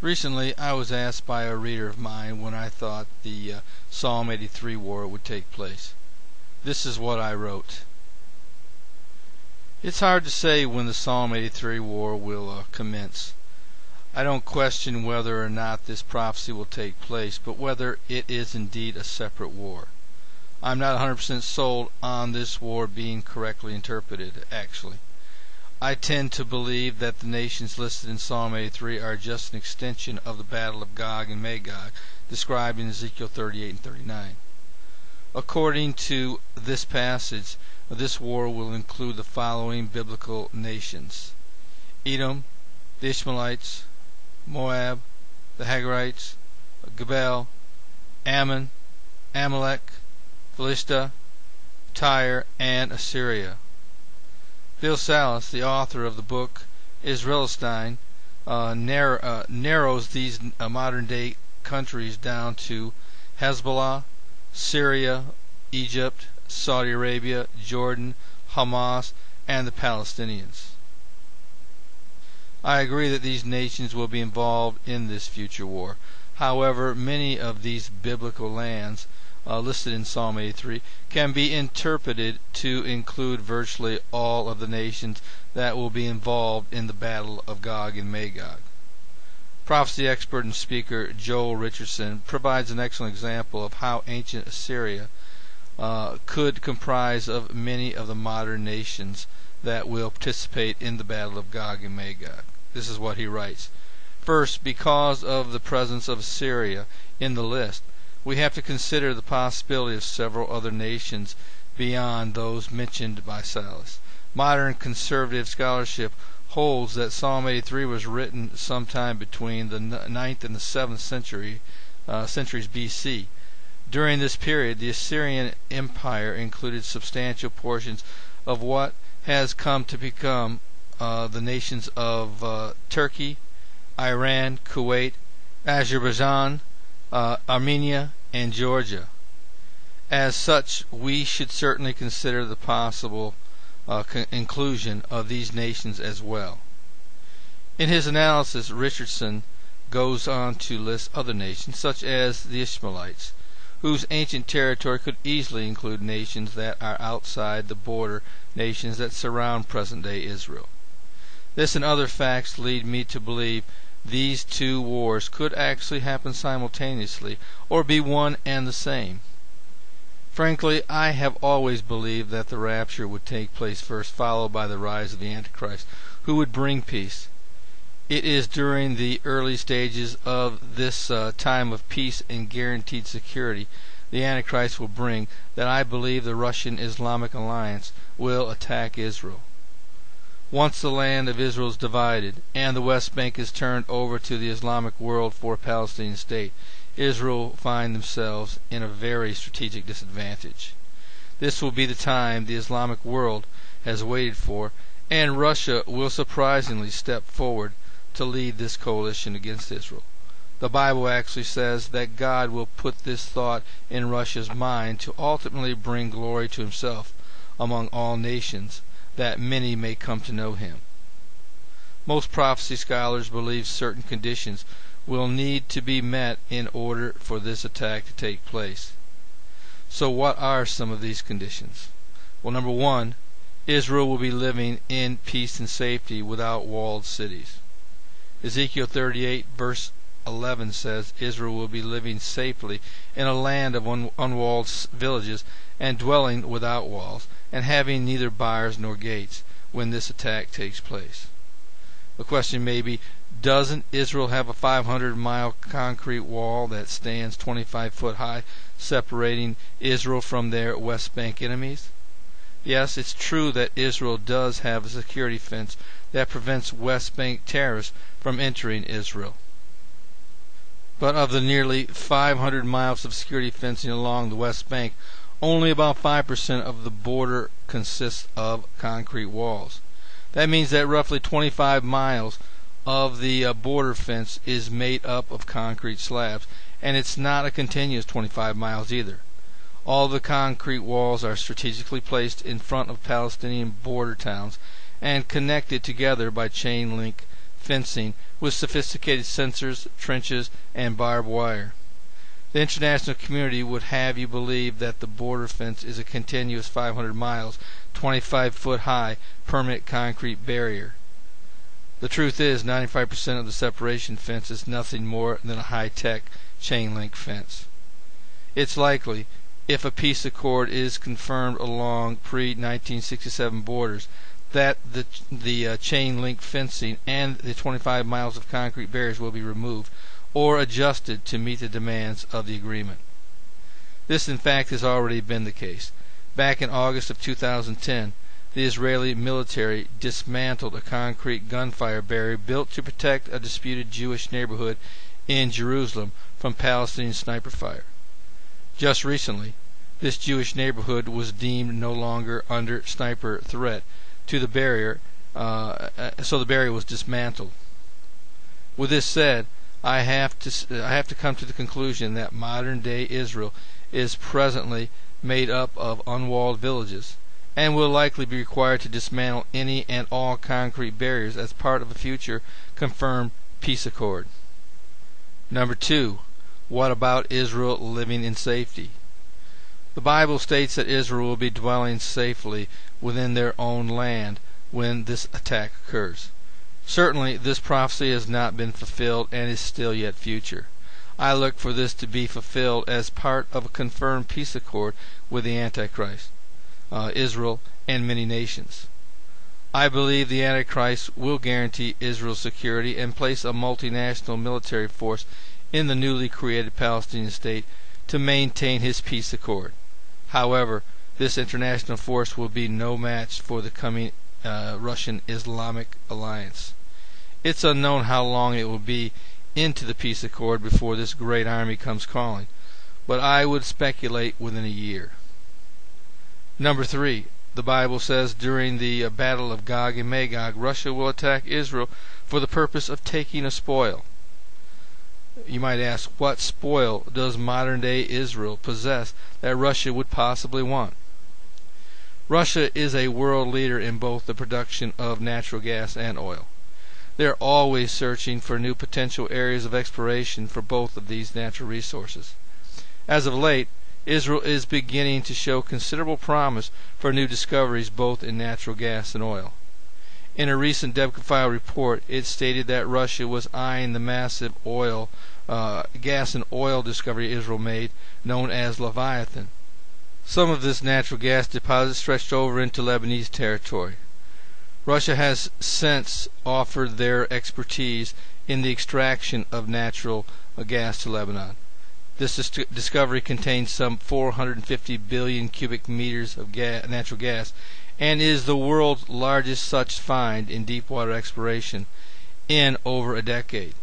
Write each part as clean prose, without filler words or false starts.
Recently, I was asked by a reader of mine when I thought the Psalm 83 war would take place. This is what I wrote. It's hard to say when the Psalm 83 war will commence. I don't question whether or not this prophecy will take place, but whether it is indeed a separate war. I'm not 100% sold on this war being correctly interpreted, actually. I tend to believe that the nations listed in Psalm 83 are just an extension of the battle of Gog and Magog described in Ezekiel 38 and 39. According to this passage, this war will include the following biblical nations: Edom, the Ishmaelites, Moab, the Hagarites, Gebal, Ammon, Amalek, Philistia, Tyre, and Assyria. Bill Salus, the author of the book Isralestine, narrows these modern-day countries down to Hezbollah, Syria, Egypt, Saudi Arabia, Jordan, Hamas, and the Palestinians. I agree that these nations will be involved in this future war. However, many of these biblical lands listed in Psalm 83 can be interpreted to include virtually all of the nations that will be involved in the battle of Gog and Magog. Prophecy expert and speaker Joel Richardson provides an excellent example of how ancient Assyria could comprise of many of the modern nations that will participate in the battle of Gog and Magog. This is what he writes. First, because of the presence of Syria in the list, we have to consider the possibility of several other nations beyond those mentioned by Salus. Modern conservative scholarship holds that Psalm 83 was written sometime between the 9th and the 7th centuries BC. During this period, the Assyrian Empire included substantial portions of what has come to become the nations of Turkey, Iran, Kuwait, Azerbaijan, Armenia, and Georgia. As such, we should certainly consider the possible inclusion of these nations as well. In his analysis, Richardson goes on to list other nations, such as the Ishmaelites, whose ancient territory could easily include nations that are outside the border nations that surround present-day Israel. This and other facts lead me to believe these two wars could actually happen simultaneously or be one and the same. Frankly, I have always believed that the rapture would take place first, followed by the rise of the Antichrist, who would bring peace. It is during the early stages of this time of peace and guaranteed security the Antichrist will bring that I believe the Russian Islamic alliance will attack Israel. Once the land of Israel is divided and the West Bank is turned over to the Islamic world for a Palestinian state, Israel will find themselves in a very strategic disadvantage. This will be the time the Islamic world has waited for, and Russia will surprisingly step forward to lead this coalition against Israel. The Bible actually says that God will put this thought in Russia's mind to ultimately bring glory to himself among all nations, that many may come to know him. Most prophecy scholars believe certain conditions will need to be met in order for this attack to take place. So what are some of these conditions? Well, number one, Israel will be living in peace and safety without walled cities. Ezekiel 38 verse 11 says Israel will be living safely in a land of unwalled villages and dwelling without walls, and having neither bars nor gates when this attack takes place. The question may be, doesn't Israel have a 500-mile concrete wall that stands 25 foot high, separating Israel from their West Bank enemies? Yes, it's true that Israel does have a security fence that prevents West Bank terrorists from entering Israel. But of the nearly 500 miles of security fencing along the West Bank, only about 5% of the border consists of concrete walls. That means that roughly 25 miles of the border fence is made up of concrete slabs, and it's not a continuous 25 miles either. All the concrete walls are strategically placed in front of Palestinian border towns and connected together by chain link fencing with sophisticated sensors, trenches, and barbed wire. The international community would have you believe that the border fence is a continuous 500 miles, 25-foot high, permanent concrete barrier. The truth is, 95% of the separation fence is nothing more than a high-tech chain-link fence. It's likely, if a peace accord is confirmed along pre-1967 borders, that the chain-link fencing and the 25 miles of concrete barriers will be removed or adjusted to meet the demands of the agreement. This, in fact, has already been the case. Back in August of 2010, the Israeli military dismantled a concrete gunfire barrier built to protect a disputed Jewish neighborhood in Jerusalem from Palestinian sniper fire. Just recently, this Jewish neighborhood was deemed no longer under sniper threat to the barrier, so the barrier was dismantled. With this said, I have to come to the conclusion that modern-day Israel is presently made up of unwalled villages, and will likely be required to dismantle any and all concrete barriers as part of a future confirmed peace accord. Number 2. What about Israel living in safety? The Bible states that Israel will be dwelling safely within their own land when this attack occurs. Certainly, this prophecy has not been fulfilled and is still yet future. I look for this to be fulfilled as part of a confirmed peace accord with the Antichrist, Israel, and many nations. I believe the Antichrist will guarantee Israel's security and place a multinational military force in the newly created Palestinian state to maintain his peace accord. However, this international force will be no match for the coming Russian Islamic alliance. It's unknown how long it will be into the peace accord before this great army comes calling, but I would speculate within a year. Number 3. The Bible says during the battle of Gog and Magog, Russia will attack Israel for the purpose of taking a spoil. You might ask, what spoil does modern-day Israel possess that Russia would possibly want? Russia is a world leader in both the production of natural gas and oil. They're always searching for new potential areas of exploration for both of these natural resources. As of late, Israel is beginning to show considerable promise for new discoveries both in natural gas and oil. In a recent Debka report, it stated that Russia was eyeing the massive gas and oil discovery Israel made, known as Leviathan. Some of this natural gas deposit stretched over into Lebanese territory. Russia has since offered their expertise in the extraction of natural gas to Lebanon. This discovery contains some 450 billion cubic meters of natural gas and is the world's largest such find in deepwater exploration in over a decade.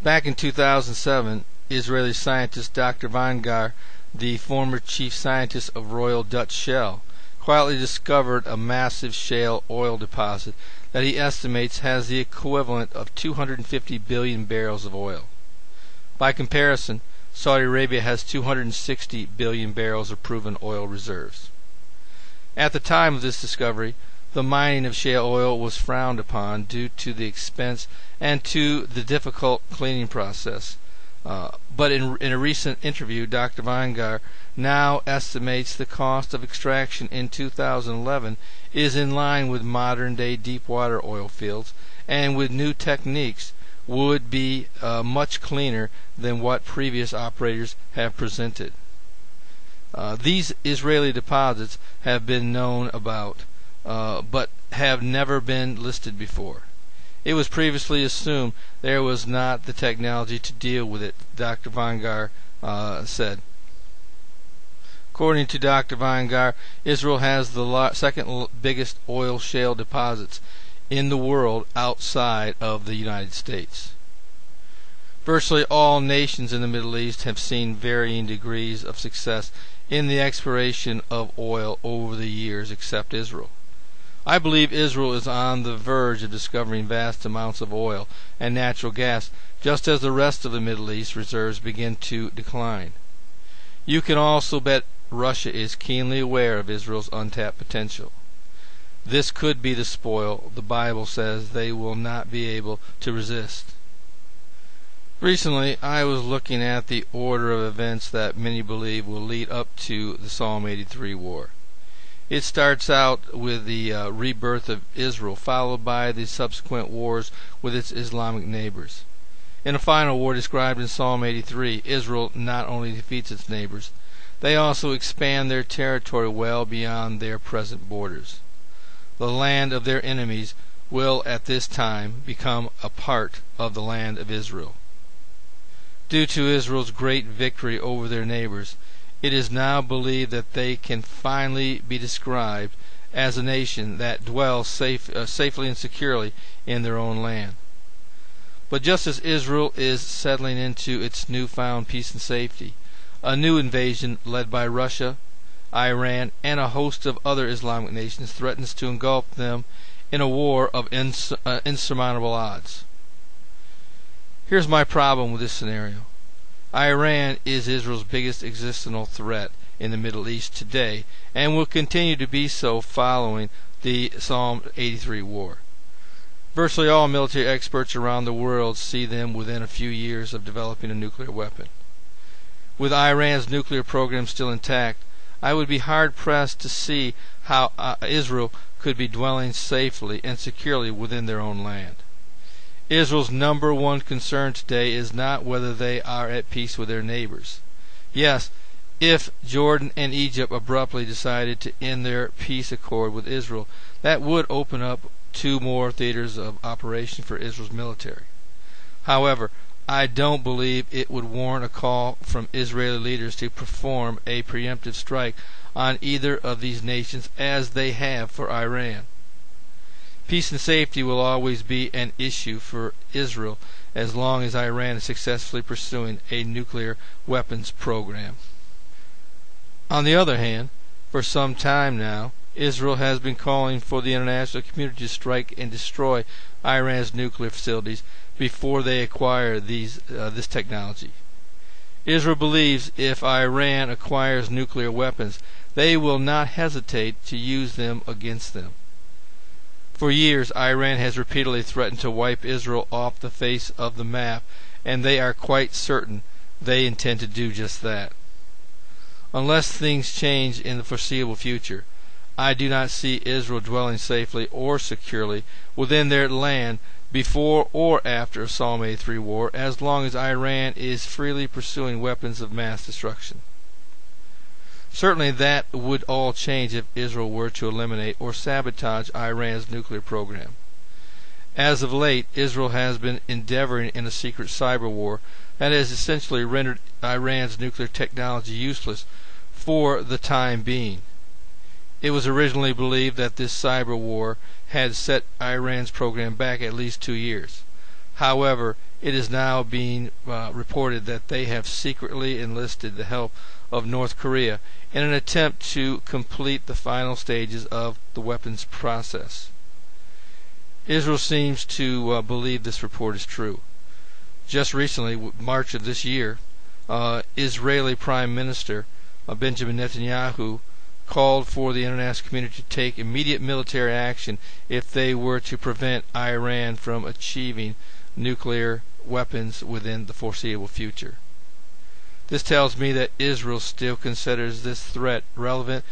Back in 2007, Israeli scientist Dr. Van Gaar, the former chief scientist of Royal Dutch Shell, quietly discovered a massive shale oil deposit that he estimates has the equivalent of 250 billion barrels of oil. By comparison, Saudi Arabia has 260 billion barrels of proven oil reserves. At the time of this discovery, the mining of shale oil was frowned upon due to the expense and to the difficult cleaning process. But in a recent interview, Dr. Van Gaar now estimates the cost of extraction in 2011 is in line with modern-day deepwater oil fields, and with new techniques would be much cleaner than what previous operators have presented. These Israeli deposits have been known about, but have never been listed before. It was previously assumed there was not the technology to deal with it, Dr. Van Gaar said. According to Dr. Van Gaar, Israel has the second biggest oil shale deposits in the world outside of the United States. Virtually all nations in the Middle East have seen varying degrees of success in the exploration of oil over the years except Israel. I believe Israel is on the verge of discovering vast amounts of oil and natural gas, just as the rest of the Middle East reserves begin to decline. You can also bet Russia is keenly aware of Israel's untapped potential. This could be the spoil the Bible says they will not be able to resist. Recently, I was looking at the order of events that many believe will lead up to the Psalm 83 war. It starts out with the rebirth of Israel, followed by the subsequent wars with its Islamic neighbors. In a final war described in Psalm 83, Israel not only defeats its neighbors, they also expand their territory well beyond their present borders. The land of their enemies will at this time become a part of the land of Israel. Due to Israel's great victory over their neighbors, it is now believed that they can finally be described as a nation that dwells safely and securely in their own land. But just as Israel is settling into its newfound peace and safety, a new invasion led by Russia, Iran, and a host of other Islamic nations threatens to engulf them in a war of insurmountable odds. Here's my problem with this scenario. Iran is Israel's biggest existential threat in the Middle East today, and will continue to be so following the Psalm 83 war. Virtually all military experts around the world see them within a few years of developing a nuclear weapon. With Iran's nuclear program still intact, I would be hard-pressed to see how Israel could be dwelling safely and securely within their own land. Israel's number one concern today is not whether they are at peace with their neighbors. Yes, if Jordan and Egypt abruptly decided to end their peace accord with Israel, that would open up 2 more theaters of operation for Israel's military. However, I don't believe it would warrant a call from Israeli leaders to perform a preemptive strike on either of these nations as they have for Iran. Peace and safety will always be an issue for Israel as long as Iran is successfully pursuing a nuclear weapons program. On the other hand, for some time now, Israel has been calling for the international community to strike and destroy Iran's nuclear facilities before they acquire this technology. Israel believes if Iran acquires nuclear weapons, they will not hesitate to use them against them. For years, Iran has repeatedly threatened to wipe Israel off the face of the map, and they are quite certain they intend to do just that. Unless things change in the foreseeable future, I do not see Israel dwelling safely or securely within their land before or after a Psalm 83 war, as long as Iran is freely pursuing weapons of mass destruction. Certainly that would all change if Israel were to eliminate or sabotage Iran's nuclear program. As of late, Israel has been endeavoring in a secret cyber war that has essentially rendered Iran's nuclear technology useless for the time being. It was originally believed that this cyber war had set Iran's program back at least 2 years. However, it is now being reported that they have secretly enlisted the help of North Korea in an attempt to complete the final stages of the weapons process. Israel seems to believe this report is true. Just recently, March of this year, Israeli Prime Minister Benjamin Netanyahu called for the international community to take immediate military action if they were to prevent Iran from achieving nuclear weapons within the foreseeable future. This tells me that Israel still considers this threat relevant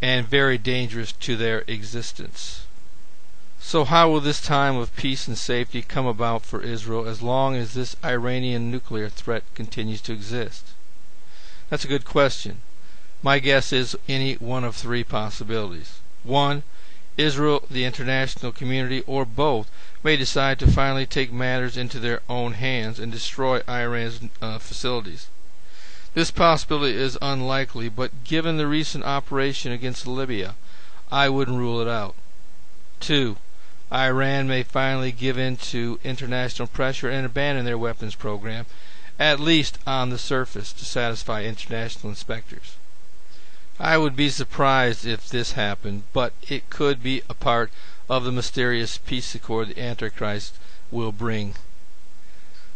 and very dangerous to their existence. So how will this time of peace and safety come about for Israel as long as this Iranian nuclear threat continues to exist? That's a good question. My guess is any one of 3 possibilities. 1, Israel, the international community, or both may decide to finally take matters into their own hands and destroy Iran's facilities. This possibility is unlikely, but given the recent operation against Libya, I wouldn't rule it out. 2, Iran may finally give in to international pressure and abandon their weapons program, at least on the surface, to satisfy international inspectors. I would be surprised if this happened, but it could be a part of the mysterious peace accord the Antichrist will bring.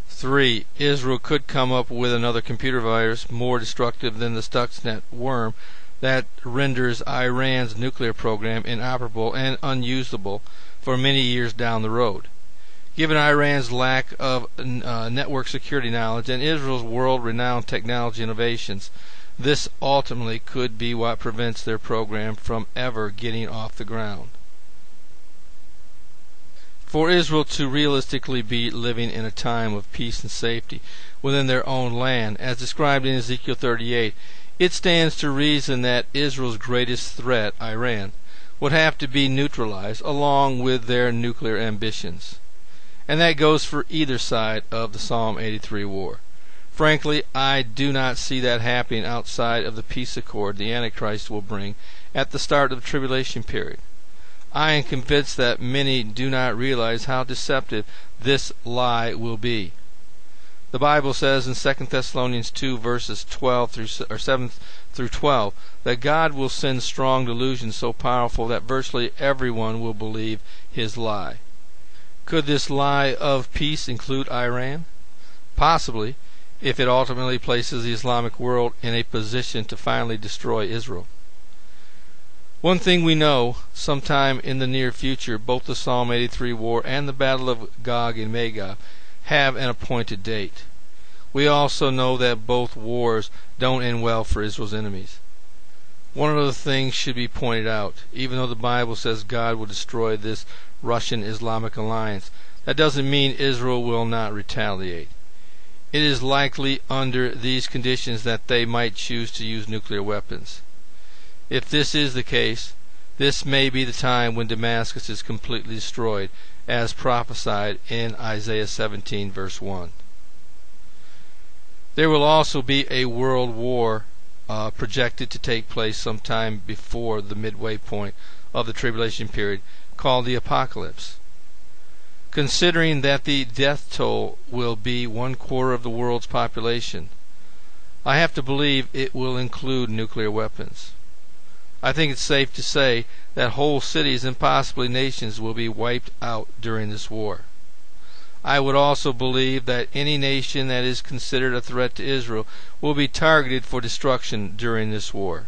3, Israel could come up with another computer virus more destructive than the Stuxnet worm that renders Iran's nuclear program inoperable and unusable for many years down the road. Given Iran's lack of network security knowledge and Israel's world-renowned technology innovations, this ultimately could be what prevents their program from ever getting off the ground. For Israel to realistically be living in a time of peace and safety within their own land, as described in Ezekiel 38, it stands to reason that Israel's greatest threat, Iran, would have to be neutralized along with their nuclear ambitions. And that goes for either side of the Psalm 83 war. Frankly, I do not see that happening outside of the peace accord the Antichrist will bring at the start of the tribulation period. I am convinced that many do not realize how deceptive this lie will be. The Bible says in 2 Thessalonians 2 verses 7 through 12 that God will send strong delusions so powerful that virtually everyone will believe his lie. Could this lie of peace include Iran? Possibly, if it ultimately places the Islamic world in a position to finally destroy Israel. One thing we know, sometime in the near future, both the Psalm 83 war and the Battle of Gog and Magog have an appointed date. We also know that both wars don't end well for Israel's enemies. One other thing should be pointed out. Even though the Bible says God will destroy this Russian Islamic alliance, that doesn't mean Israel will not retaliate. It is likely under these conditions that they might choose to use nuclear weapons. If this is the case, this may be the time when Damascus is completely destroyed, as prophesied in Isaiah 17 verse 1. There will also be a world war projected to take place sometime before the midway point of the tribulation period, called the Apocalypse. Considering that the death toll will be 1/4 of the world's population, I have to believe it will include nuclear weapons. I think it's safe to say that whole cities and possibly nations will be wiped out during this war. I would also believe that any nation that is considered a threat to Israel will be targeted for destruction during this war.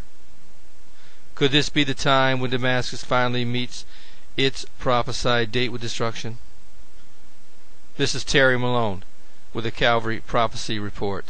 Could this be the time when Damascus finally meets its prophesied date with destruction? This is Terry Malone with the Calvary Prophecy Report.